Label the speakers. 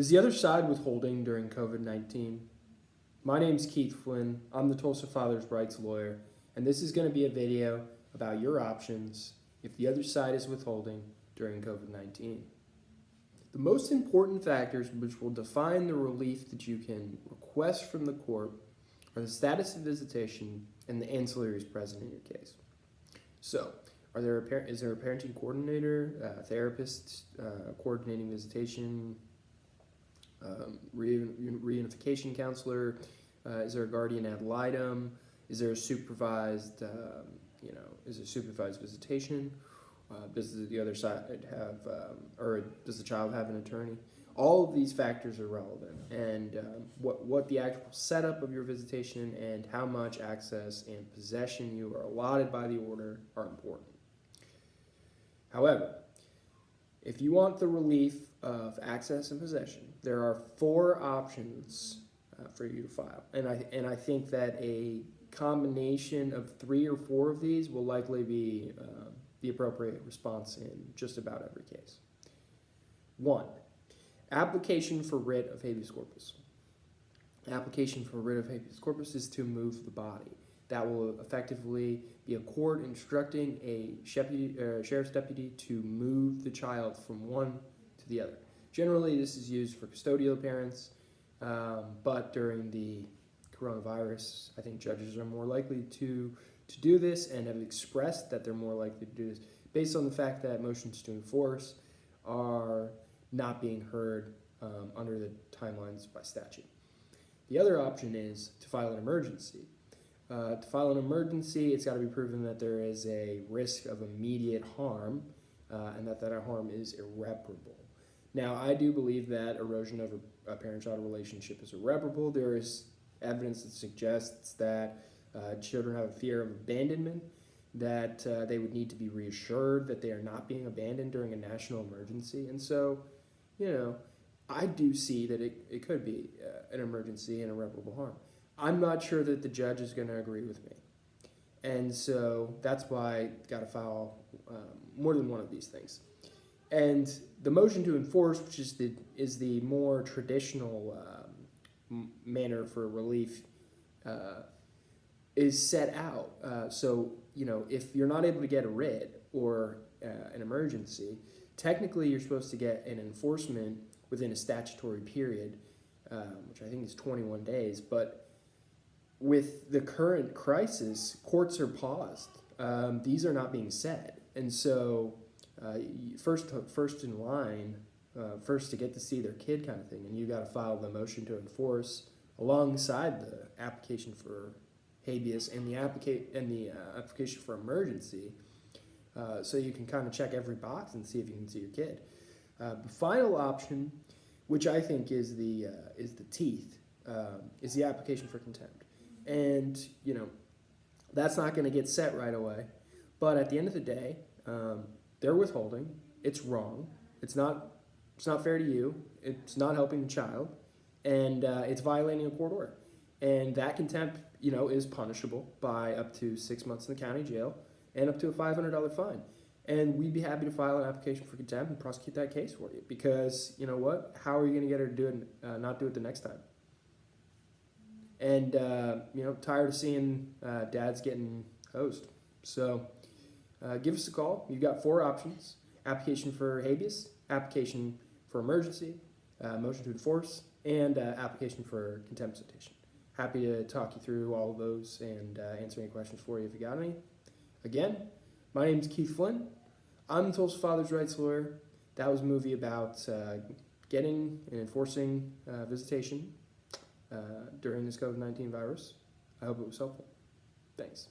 Speaker 1: Is the other side withholding during COVID-19? My name's Keith Flynn. I'm the Tulsa Father's Rights lawyer, and this is going to be a video about your options if the other side is withholding during COVID-19. The most important factors which will define the relief that you can request from the court are the status of visitation and the ancillaries present in your case. So, is there a parenting coordinator, therapist coordinating visitation, reunification counselor? Is there a guardian ad litem? Is there a supervised, is there supervised visitation? Does the other side have, or does the child have an attorney? All of these factors are relevant, and what the actual setup of your visitation and how much access and possession you are allotted by the order are important. However, if you want the relief of access and possession, there are 4 options for you to file, and I think that a combination of 3 or 4 of these will likely be the appropriate response in just about every case. 1. Application for writ of habeas corpus. Application for writ of habeas corpus is to move the body. That will effectively be a court instructing a sheriff's deputy to move the child from one to the other. Generally, this is used for custodial parents, but during the coronavirus, I think judges are more likely to do this and have expressed that they're more likely to do this based on the fact that motions to enforce are not being heard under the timelines by statute. The other option is to file an emergency. To file an emergency, it's got to be proven that there is a risk of immediate harm and that harm is irreparable. Now, I do believe that erosion of a parent-child relationship is irreparable. There is evidence that suggests that children have a fear of abandonment, that they would need to be reassured that they are not being abandoned during a national emergency. And so, I do see that it could be an emergency and irreparable harm. I'm not sure that the judge is going to agree with me. And so that's why I got to file more than one of these things. And the motion to enforce, which is the more traditional manner for relief, is set out. So, if you're not able to get a writ or an emergency, technically you're supposed to get an enforcement within a statutory period, which I think is 21 days. But with the current crisis, courts are paused. These are not being set. And so first in line, first to get to see their kid kind of thing, and you got to file the motion to enforce alongside the application for habeas and the application for emergency, so you can kind of check every box and see if you can see your kid. The final option, which I think is the teeth, is the application for contempt, and that's not going to get set right away. But at the end of the day, they're withholding. It's wrong. It's not fair to you. It's not helping the child, and it's violating a court order. And that contempt, is punishable by up to 6 months in the county jail and up to a $500 fine. And we'd be happy to file an application for contempt and prosecute that case for you, because you know what? How are you going to get her to do it, not do it the next time? And tired of seeing dads getting hosed. So give us a call. You've got 4 options: application for habeas, application for emergency, motion to enforce, and application for contempt citation. Happy to talk you through all of those and answer any questions for you if you got any. Again, my name is Keith Flynn. I'm the Tulsa Father's Rights lawyer. That was a movie about getting and enforcing visitation during this COVID-19 virus. I hope it was helpful. Thanks.